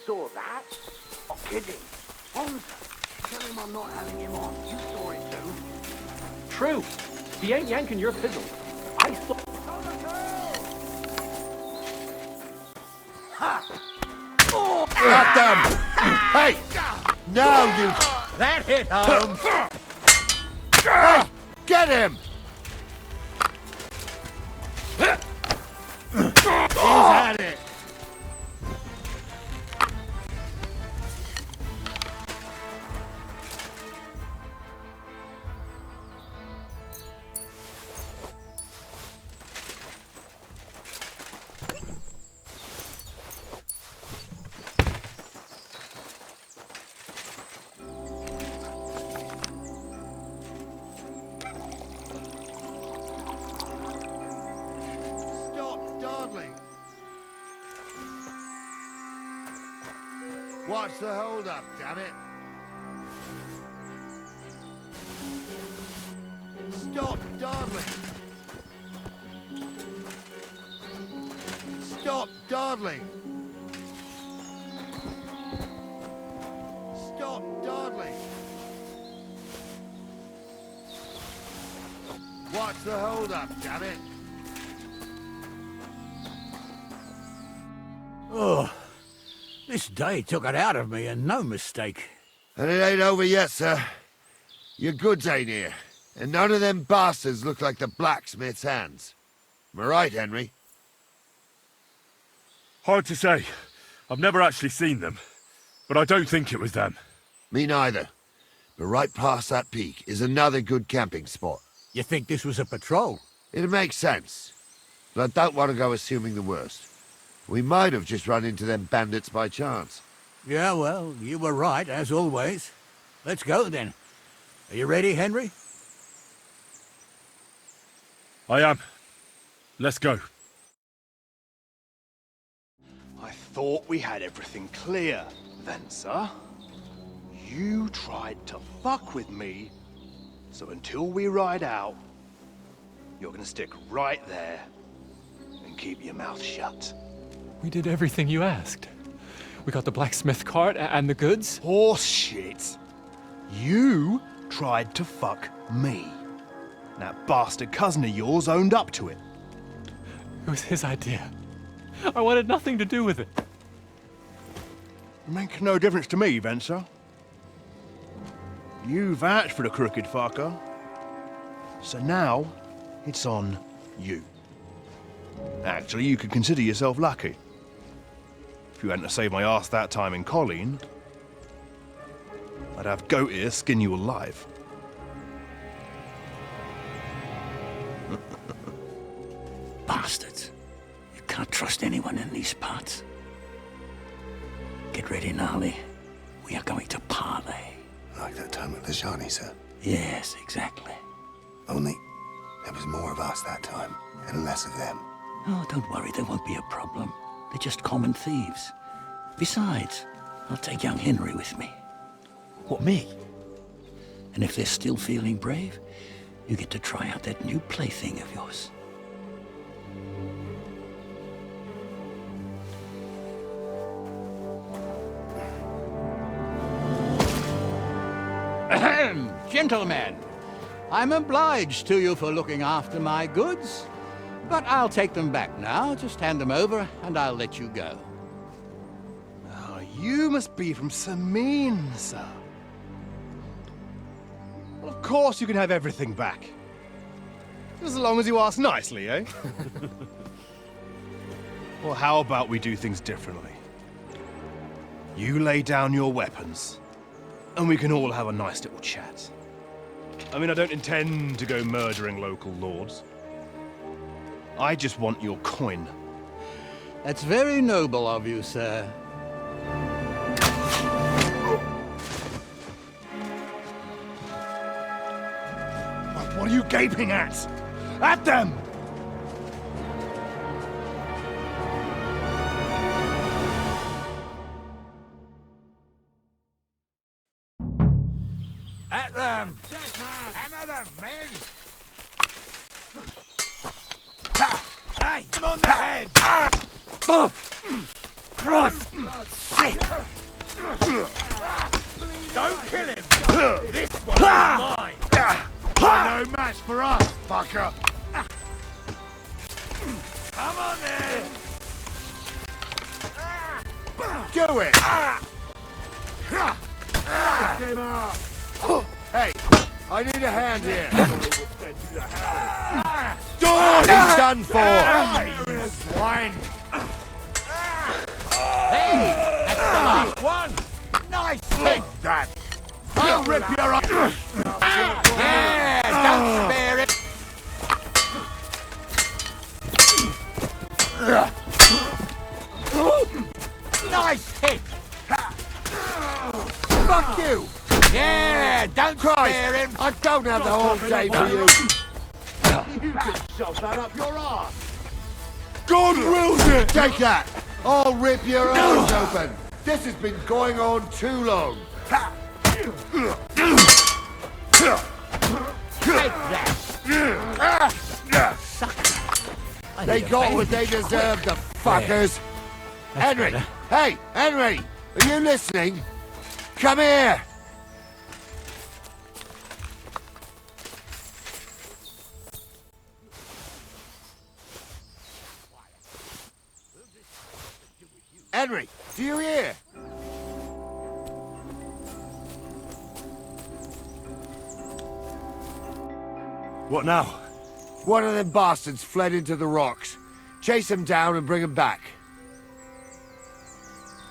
saw that? Not kidding. Bonza, tell him I'm not having him on. You saw it too. True. He ain't yanking your fizzle. I saw... Ha! Got them! Hey! Now you... That hit home! Hey! Get him! He's had it! What's the hold up, damn it? Stop dawdling! Stop dawdling! Stop dawdling! What's the hold up, damn it? Oh, this day took it out of me, and no mistake. And it ain't over yet, sir. Your goods ain't here, and none of them bastards look like the blacksmith's hands. Am I right, Henry? Hard to say. I've never actually seen them, but I don't think it was them. Me neither. But right past that peak is another good camping spot. You think this was a patrol? It makes sense, but I don't want to go assuming the worst. We might have just run into them bandits by chance. Yeah, well, you were right, as always. Let's go, then. Are you ready, Henry? I am. Let's go. I thought we had everything clear, then, sir. You tried to fuck with me, so until we ride out, you're gonna stick right there and keep your mouth shut. We did everything you asked. We got the blacksmith cart and the goods. Horse shit. You tried to fuck me. That bastard cousin of yours owned up to it. It was his idea. I wanted nothing to do with it. Make no difference to me, Venser. You vouched for the crooked fucker. So now, it's on you. Actually, you could consider yourself lucky. If you hadn't saved my ass that time in Colleen, I'd have goat ear skin you alive. Bastards. You can't trust anyone in these parts. Get ready, Gnarly. We are going to parley. Like that time with the Johnny, sir. Yes, exactly. Only there was more of us that time, and less of them. Oh, don't worry, there won't be a problem. They're just common thieves. Besides, I'll take young Henry with me. What, me? And if they're still feeling brave, you get to try out that new plaything of yours. Ahem, gentlemen, I'm obliged to you for looking after my goods, but I'll take them back now. Just hand them over, and I'll let you go. Oh, you must be from Samin, sir. Well, of course you can have everything back. Just as long as you ask nicely, eh? Well, how about we do things differently? You lay down your weapons, and we can all have a nice little chat. I mean, I don't intend to go murdering local lords. I just want your coin. That's very noble of you, sir. What are you gaping at? At them! At them! Hammer them, men! Hey! I'm on the head! Don't kill him! This one's mine! No match for us, fucker! Come on then! Do it! Hey, I need a hand here. He's done for! Swine! Hey, that's the last one. Nice! Take that! I'll rip your eyes! Yeah, don't spare it. Nice hit! Fuck you! Yeah, don't spare him. I don't have the whole day for you! You can shove that up your ass. God wills it! Take that! I'll rip your eyes open! This has been going on too long! Take that. They got what they deserved, the fuckers! Henry! better. Hey, Henry! Are you listening? Come here! Henry, do you hear? What now? One of them bastards fled into the rocks. Chase him down and bring him back.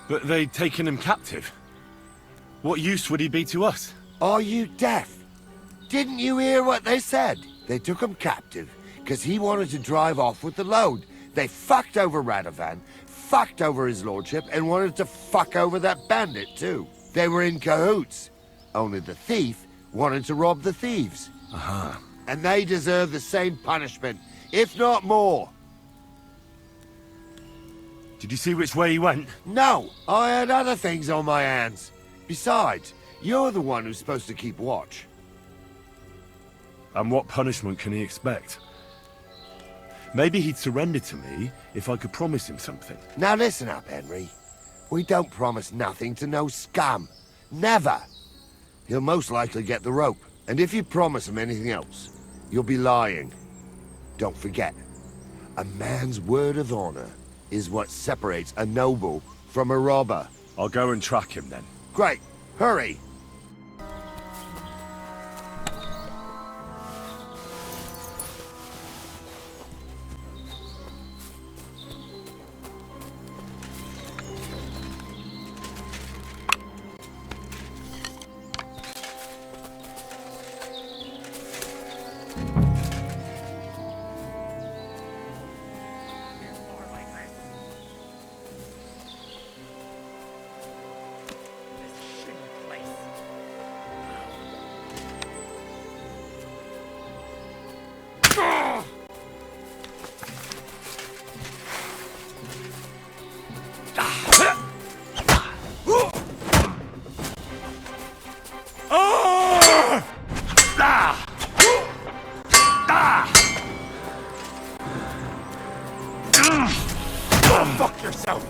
But they'd taken him captive. What use would he be to us? Are you deaf? Didn't you hear what they said? They took him captive because he wanted to drive off with the load. They fucked over Radovan, fucked over his lordship, and wanted to fuck over that bandit too. They were in cahoots. Only the thief wanted to rob the thieves. And they deserve the same punishment, if not more. Did you see which way he went? No, I had other things on my hands. Besides, you're the one who's supposed to keep watch. And what punishment can he expect? Maybe he'd surrender to me if I could promise him something. Now listen up, Henry. We don't promise nothing to no scum. Never. He'll most likely get the rope. And if you promise him anything else, you'll be lying. Don't forget, a man's word of honor is what separates a noble from a robber. I'll go and track him then. Great. Hurry. Fuck yourself!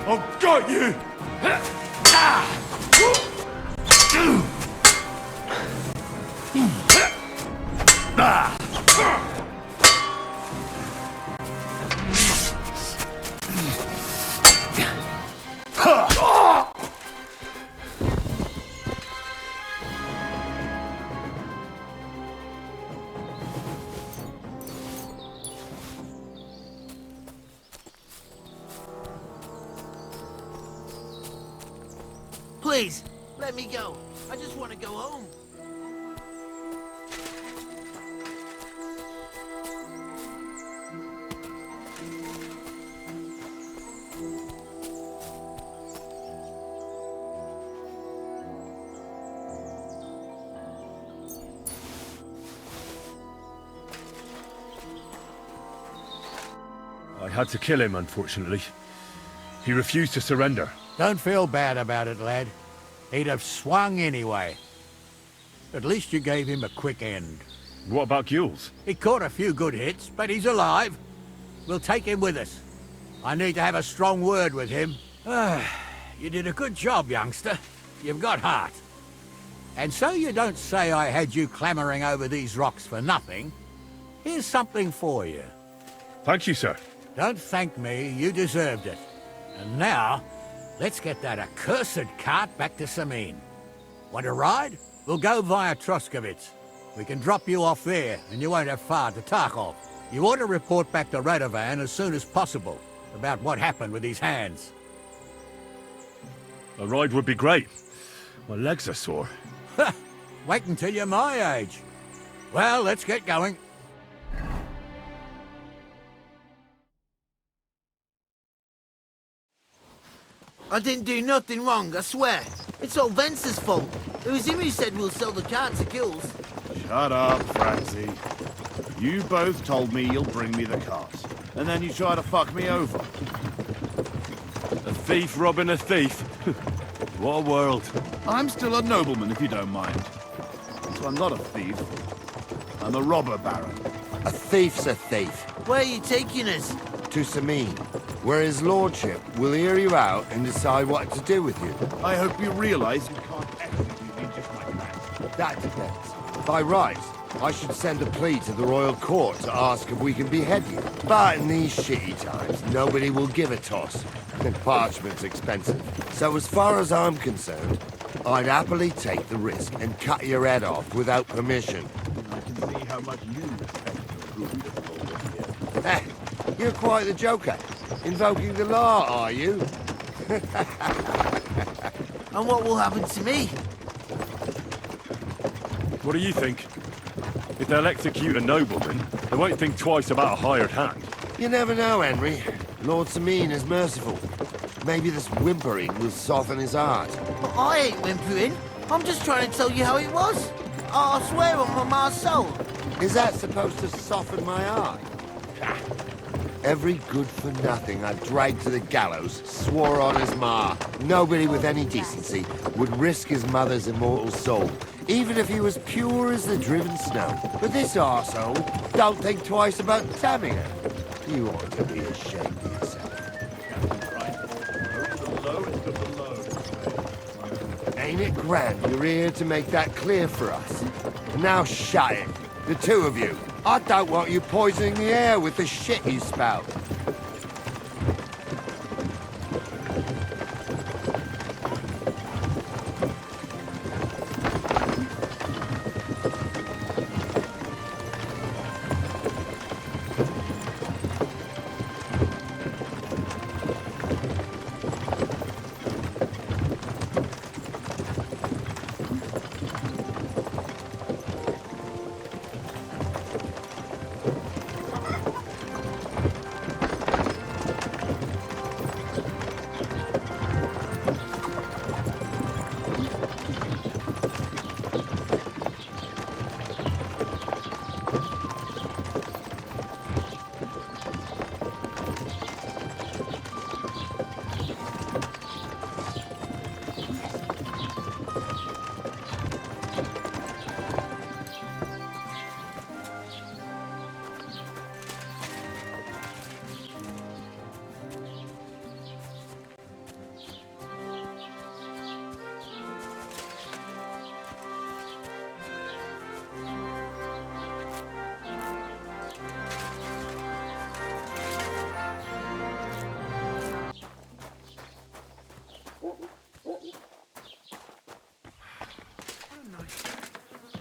I've got you! Please, let me go. I just want to go home. I had to kill him, unfortunately. He refused to surrender. Don't feel bad about it, lad. He'd have swung anyway. At least you gave him a quick end. What about Gules? He caught a few good hits, but he's alive. we'll take him with us. I need to have a strong word with him. You did a good job, youngster. You've got heart. And so you don't say I had you clambering over these rocks for nothing. Here's something for you. Thank you, sir. Don't thank me, you deserved it. And now, let's get that accursed cart back to Samin. Want to ride? We'll go via Troskovitz. We can drop you off there, and you won't have far to Tarkov. You ought to report back to Radovan as soon as possible about what happened with these hands. A ride would be great. My legs are sore. Wait until you're my age. Well, let's get going. I didn't do nothing wrong, I swear. It's all Vence's fault. It was him who said we'll sell the cart to Gills. Shut up, Francie. You both told me you'll bring me the cart, and then you try to fuck me over. A thief robbing a thief. What a world. I'm still a nobleman, if you don't mind. So I'm not a thief. I'm a robber baron. A thief's a thief. Where are you taking us? To Samin, where his lordship will hear you out and decide what to do with you. I hope you realize you can't execute me just like that. That depends. By rights, I should send a plea to the royal court to ask if we can behead you. But in these shitty times, nobody will give a toss. And parchment's expensive. So as far as I'm concerned, I'd happily take the risk and cut your head off without permission. I can see how much you respect your good here. You're quite the joker. Invoking the law, are you? And what will happen to me? What do you think? If they'll execute a nobleman, they won't think twice about a hired hand. You never know, Henry. Lord Samin is merciful. Maybe this whimpering will soften his heart. But I ain't whimpering. I'm just trying to tell you how it was. I swear on my ma's soul. Is that supposed to soften my heart? Every good-for-nothing I dragged to the gallows swore on his ma. Nobody with any decency would risk his mother's immortal soul, even if he was pure as the driven snow. But this arsehole don't think twice about damning her. You ought to be ashamed of yourself. Ain't it grand you're here to make that clear for us? Now shut it, the two of you. I don't want you poisoning the air with the shit you spout.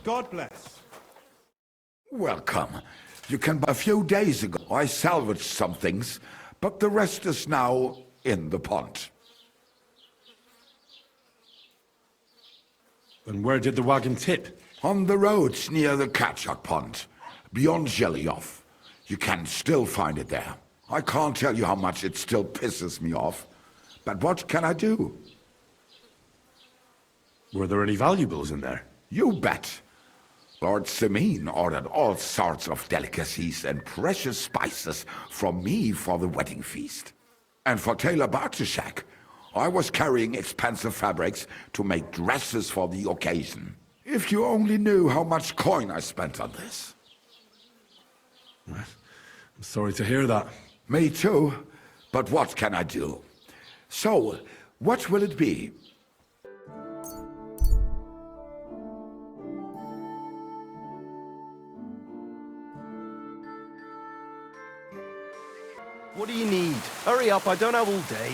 God bless. Welcome. You can. A few days ago, I salvaged some things, but the rest is now in the pond. And where did the wagon tip? On the roads near the Katchak pond, beyond Zhelyov. You can still find it there. I can't tell you how much it still pisses me off, but what can I do? Were there any valuables in there? You bet. Lord Samin ordered all sorts of delicacies and precious spices from me for the wedding feast. And for Taylor Bartishak, I was carrying expensive fabrics to make dresses for the occasion. If you only knew how much coin I spent on this. I'm sorry to hear that. Me too, but what can I do? So, what will it be? What do you need? Hurry up, I don't have all day.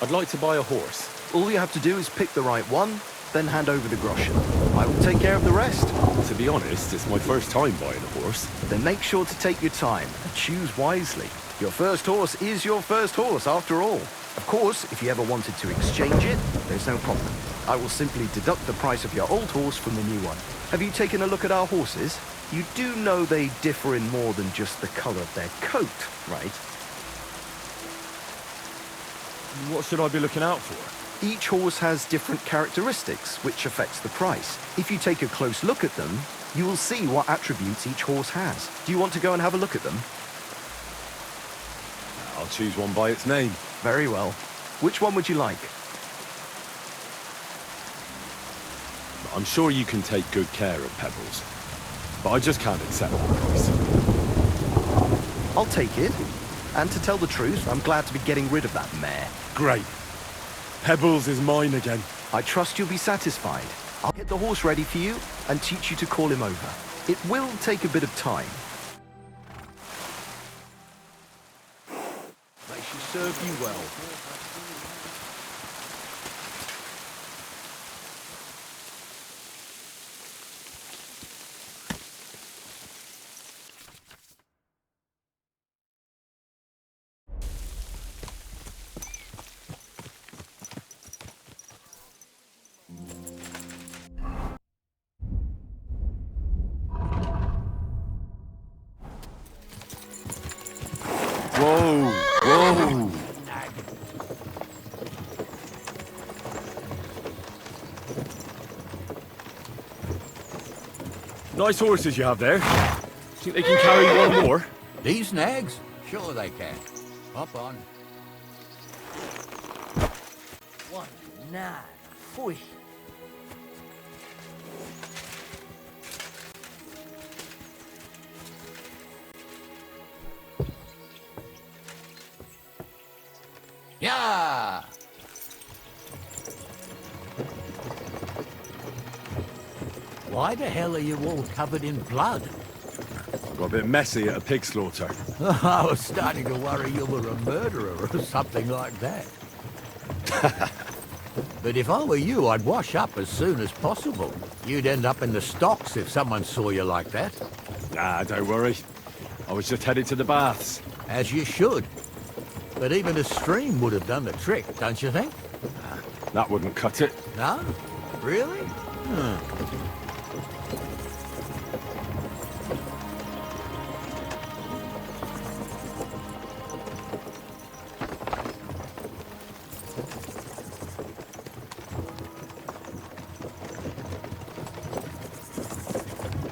I'd like to buy a horse. All you have to do is pick the right one, then hand over the groschen. I will take care of the rest. To be honest, it's my first time buying a horse. Then make sure to take your time and choose wisely. Your first horse is your first horse, after all. Of course, if you ever wanted to exchange it, there's no problem. I will simply deduct the price of your old horse from the new one. Have you taken a look at our horses? You do know they differ in more than just the color of their coat, right? What should I be looking out for? Each horse has different characteristics, which affects the price. If you take a close look at them, you will see what attributes each horse has. Do you want to go and have a look at them? I'll choose one by its name. Very well. Which one would you like? I'm sure you can take good care of Pebbles, but I just can't accept the price. I'll take it. And to tell the truth, I'm glad to be getting rid of that mare. Great. Pebbles is mine again. I trust you'll be satisfied. I'll get the horse ready for you and teach you to call him over. It will take a bit of time. May she serve you well. Whoa! Whoa! Nice horses you have there. Think they can carry one more? These nags? Sure they can. Hop on. One nag. Phew. Yeah! Why the hell are you all covered in blood? Got a bit messy at a pig slaughter. I was starting to worry you were a murderer or something like that. But if I were you, I'd wash up as soon as possible. You'd end up in the stocks if someone saw you like that. Nah, don't worry. I was just headed to the baths. As you should. But even a stream would have done the trick, don't you think? That wouldn't cut it. No? Really?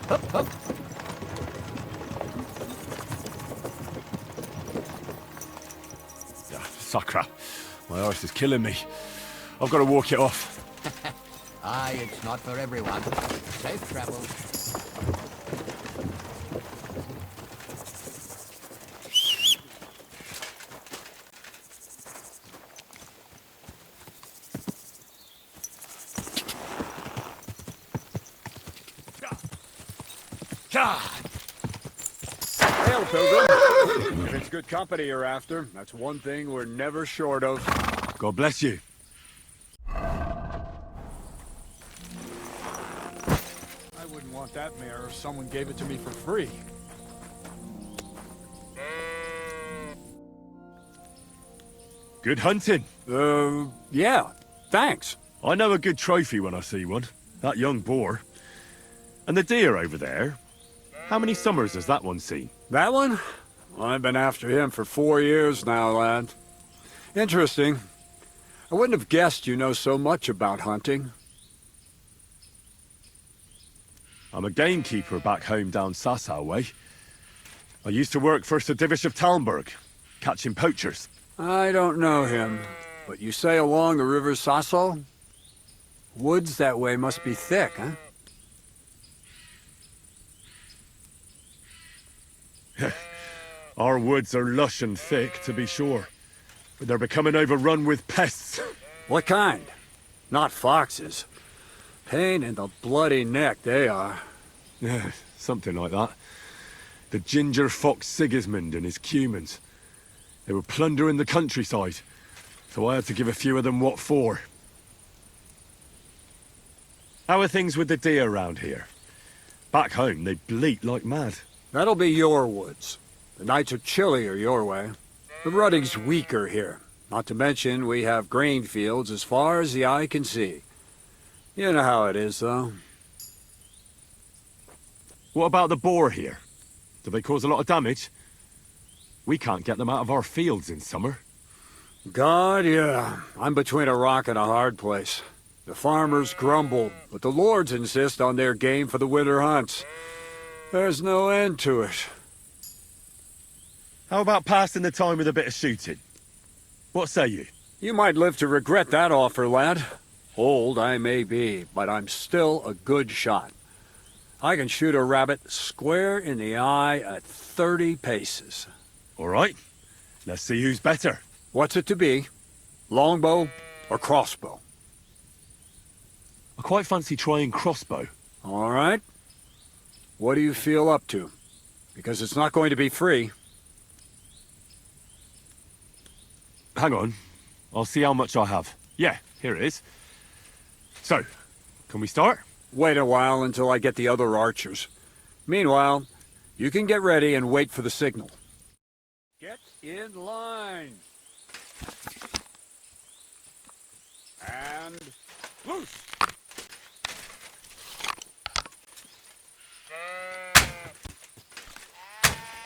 Hup, hup. Sakra. My horse is killing me. I've got to walk it off. Aye, it's not for everyone. Safe travels. Hail, Pilgrim. If it's good company you're after, that's one thing we're never short of. God bless you. I wouldn't want that mare if someone gave it to me for free. Good hunting. Yeah, thanks. I know a good trophy when I see one. That young boar. And the deer over there. How many summers has that one seen? That one? I've been after him for 4 years now, lad. Interesting. I wouldn't have guessed you know so much about hunting. I'm a gamekeeper back home down Sasau way. I used to work for Sir Divish of Talmberg, catching poachers. I don't know him, but you say along the river Sasso? Woods that way must be thick, huh? Our woods are lush and thick, to be sure, but they're becoming overrun with pests. What kind? Not foxes. Pain in the bloody neck, they are. Yeah, something like that. The ginger fox Sigismund and his cumans. They were plundering the countryside, so I had to give a few of them what for. How are things with the deer around here? Back home, they bleat like mad. That'll be your woods. The nights are chillier your way. The rutting's weaker here. Not to mention, we have grain fields as far as the eye can see. You know how it is, though. What about the boar here? Do they cause a lot of damage? We can't get them out of our fields in summer. God, yeah. I'm between a rock and a hard place. The farmers grumble, but the lords insist on their game for the winter hunts. There's no end to it. How about passing the time with a bit of shooting? What say you? You might live to regret that offer, lad. Old I may be, but I'm still a good shot. I can shoot a rabbit square in the eye at 30 paces. All right. Let's see who's better. What's it to be? Longbow or crossbow? I quite fancy trying crossbow. All right. What do you feel up to? Because it's not going to be free. Hang on. I'll see how much I have. Yeah, here it is. So, can we start? Wait a while until I get the other archers. Meanwhile, you can get ready and wait for the signal. Get in line. And loose.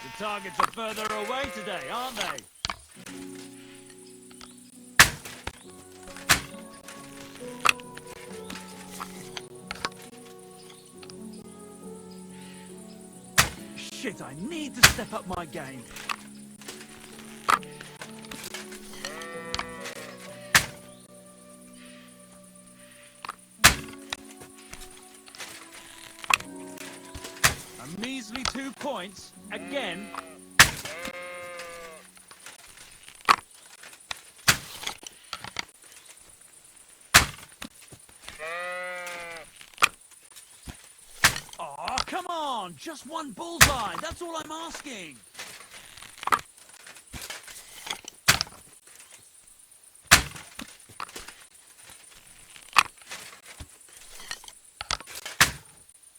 The targets are further away today, aren't they? Shit, I need to step up my game. A measly 2 points, again. Oh, come on! Just one bullseye, that's all I'm asking!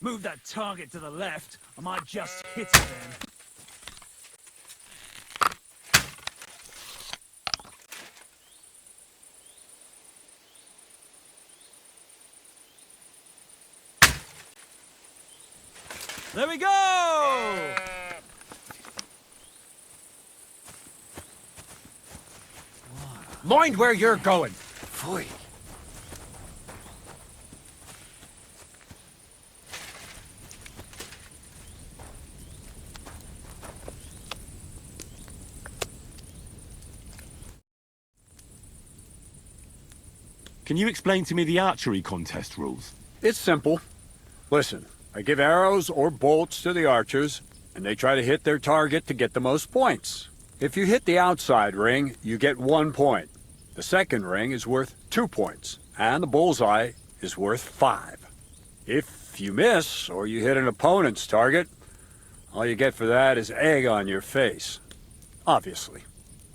Move that target to the left, I might just hit it then. There we go! Mind where you're going! Pfui. Can you explain to me the archery contest rules? It's simple. Listen, I give arrows or bolts to the archers, and they try to hit their target to get the most points. If you hit the outside ring, you get 1 point. The second ring is worth 2 points, and the bullseye is worth 5. If you miss, or you hit an opponent's target, all you get for that is egg on your face. Obviously.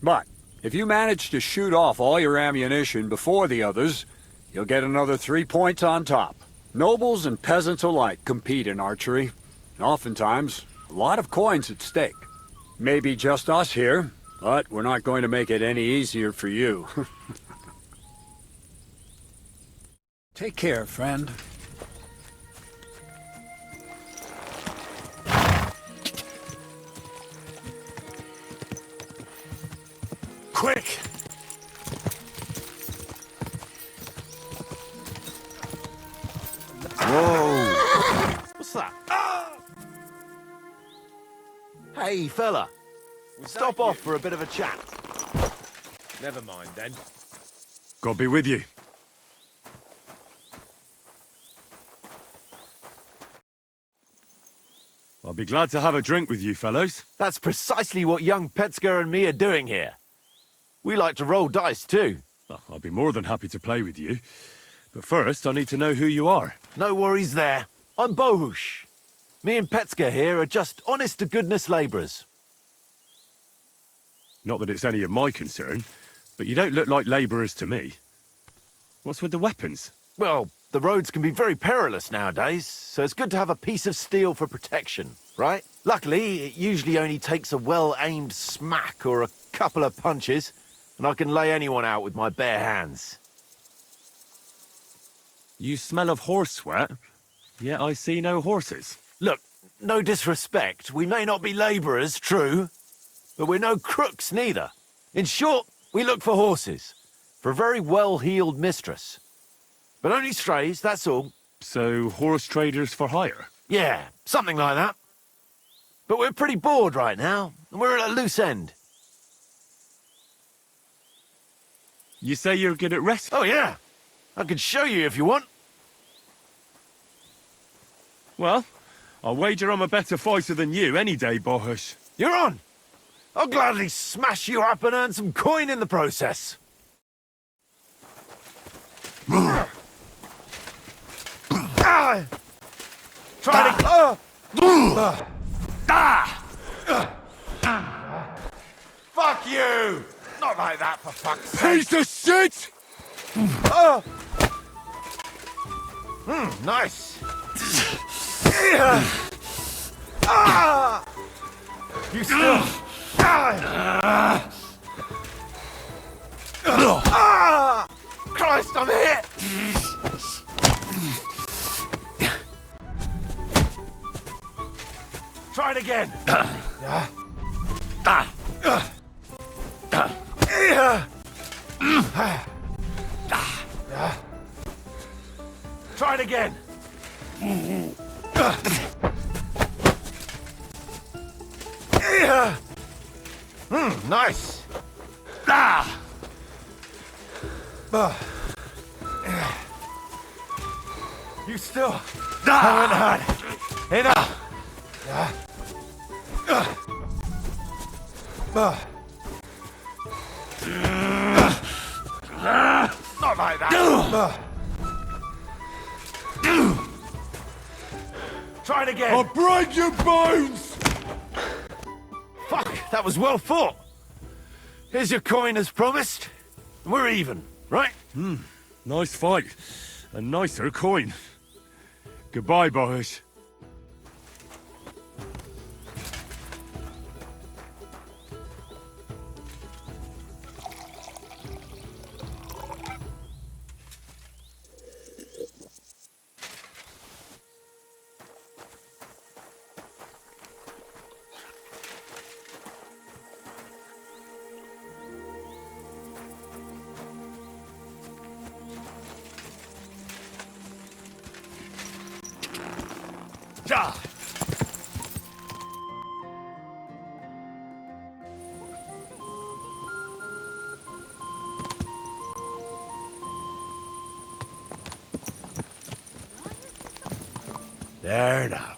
But if you manage to shoot off all your ammunition before the others, you'll get another 3 points on top. Nobles and peasants alike compete in archery, and oftentimes, a lot of coins at stake. Maybe just us here, but we're not going to make it any easier for you. Take care, friend. Quick! Whoa! What's that? Hey, fella. Stop off for a bit of a chat. Never mind then. God be with you. I be glad to have a drink with you fellows. That's precisely what young Petsker and me are doing here. We like to roll dice too. Well, I'll be more than happy to play with you. But first, I need to know who you are. No worries there. I'm Bohush. Me and Petsker here are just honest-to-goodness labourers. Not that it's any of my concern, but you don't look like labourers to me. What's with the weapons? Well, the roads can be very perilous nowadays, so it's good to have a piece of steel for protection, right? Luckily, it usually only takes a well-aimed smack or a couple of punches, and I can lay anyone out with my bare hands. You smell of horse sweat, yet I see no horses. Look, no disrespect, we may not be labourers, true, but we're no crooks neither. In short, we look for horses, for a very well-heeled mistress. But only strays, that's all. So, horse traders for hire? Yeah, something like that. But we're pretty bored right now, and we're at a loose end. You say you're good at rescue? Oh, yeah. I could show you if you want. Well, I'll wager I'm a better fighter than you any day, Bohush. You're on. I'll gladly smash you up and earn some coin in the process. Try to... Fuck you! Not like that, for fuck's sake. Piece of shit! Nice. You still... Christ, I'm hit! Try it again. Try it again. Nice. You still haven't had enough. Not like that. Try it again. I'll break your bones! Fuck, that was well fought. Here's your coin as promised. We're even, right? Nice fight. A nicer coin. Goodbye, Bohush. There now.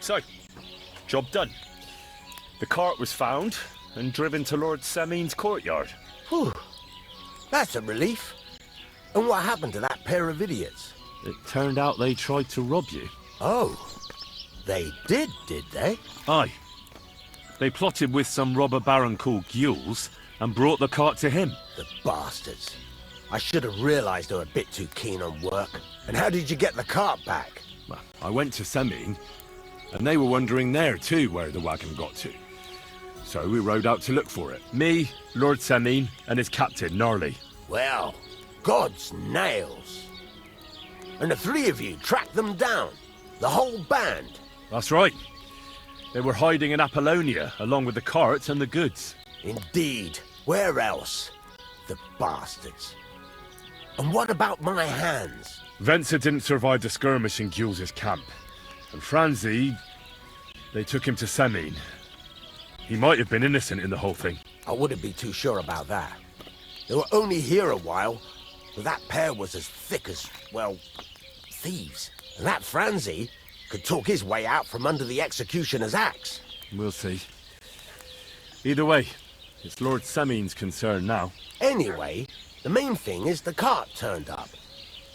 So, job done. The cart was found and driven to Lord Semin's courtyard. Whew. That's a relief. And what happened to that pair of idiots? It turned out they tried to rob you. Oh. They did they? Aye. They plotted with some robber baron called Gules and brought the cart to him. The bastards. I should have realized they were a bit too keen on work. And how did you get the cart back? Well, I went to Semine, and they were wondering there too where the wagon got to. So we rode out to look for it. Me, Lord Semine, and his captain, Gnarly. Well, God's nails. And the three of you tracked them down? The whole band? That's right. They were hiding in Apollonia, along with the carts and the goods. Indeed. Where else? The bastards. And what about my hands? Venser didn't survive the skirmish in Gules' camp. And Franzi, they took him to Semine. He might have been innocent in the whole thing. I wouldn't be too sure about that. They were only here a while, but that pair was as thick as, well, thieves. And that Franzi could talk his way out from under the executioner's axe. We'll see. Either way, it's Lord Semine's concern now. Anyway, the main thing is the cart turned up.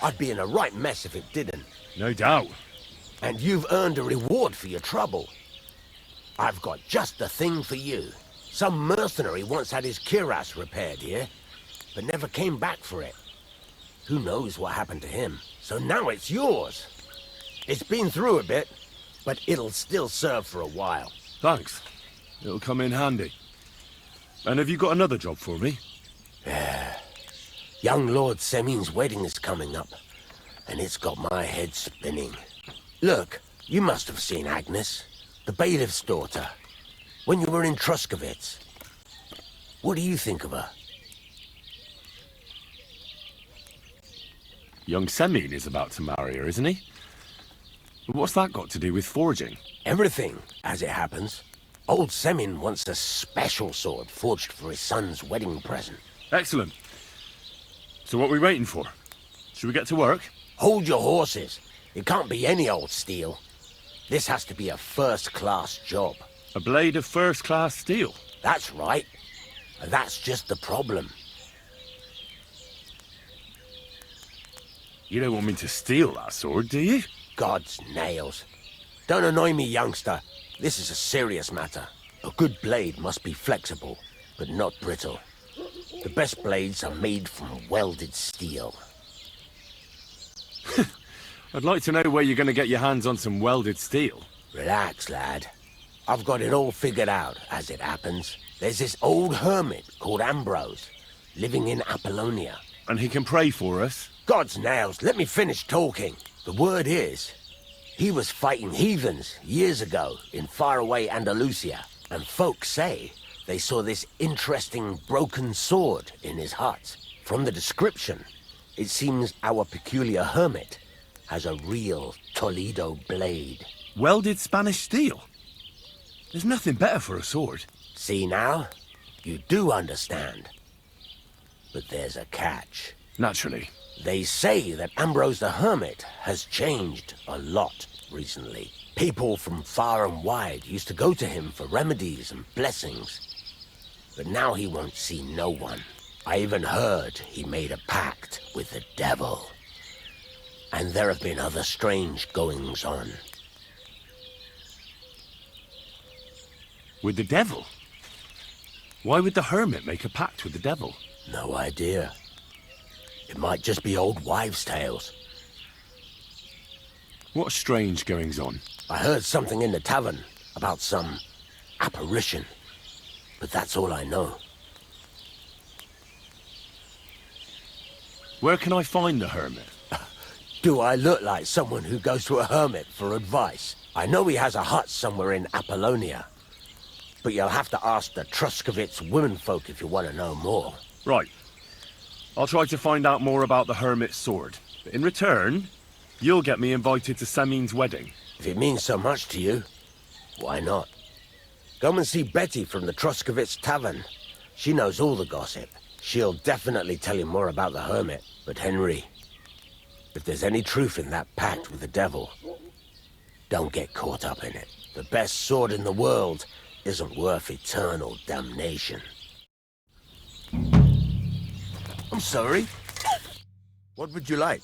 I'd be in a right mess if it didn't. No doubt. And you've earned a reward for your trouble. I've got just the thing for you. Some mercenary once had his cuirass repaired here, but never came back for it. Who knows what happened to him? So now it's yours. It's been through a bit, but it'll still serve for a while. Thanks. It'll come in handy. And have you got another job for me? Young Lord Semine's wedding is coming up, and it's got my head spinning. Look, you must have seen Agnes, the bailiff's daughter, when you were in Truskovitz. What do you think of her? Young Semine is about to marry her, isn't he? But what's that got to do with forging? Everything, as it happens. Old Semine wants a special sword forged for his son's wedding present. Excellent. So what are we waiting for? Should we get to work? Hold your horses. It can't be any old steel. This has to be a first-class job. A blade of first-class steel? That's right. And that's just the problem. You don't want me to steal that sword, do you? God's nails. Don't annoy me, youngster. This is a serious matter. A good blade must be flexible, but not brittle. The best blades are made from welded steel. I'd like to know where you're going to get your hands on some welded steel. Relax, lad. I've got it all figured out, as it happens. There's this old hermit called Ambrose, living in Apollonia. And he can pray for us? God's nails, let me finish talking. The word is, he was fighting heathens years ago in faraway Andalusia, and folks say they saw this interesting broken sword in his hut. From the description, it seems our peculiar hermit has a real Toledo blade. Welded Spanish steel? There's nothing better for a sword. See now? You do understand. But there's a catch. Naturally. They say that Ambrose the Hermit has changed a lot recently. People from far and wide used to go to him for remedies and blessings. But now he won't see no one. I even heard he made a pact with the devil. And there have been other strange goings-on. With the devil? Why would the hermit make a pact with the devil? No idea. It might just be old wives' tales. What strange goings-on? I heard something in the tavern about some apparition. But that's all I know. Where can I find the hermit? Do I look like someone who goes to a hermit for advice? I know he has a hut somewhere in Apollonia. But you'll have to ask the Truskovitz womenfolk if you want to know more. Right. I'll try to find out more about the hermit's sword. But in return, you'll get me invited to Semine's wedding. If it means so much to you, why not? Come and see Betty from the Truskovitz Tavern. She knows all the gossip. She'll definitely tell you more about the hermit. But Henry, if there's any truth in that pact with the devil, don't get caught up in it. The best sword in the world isn't worth eternal damnation. I'm sorry. What would you like?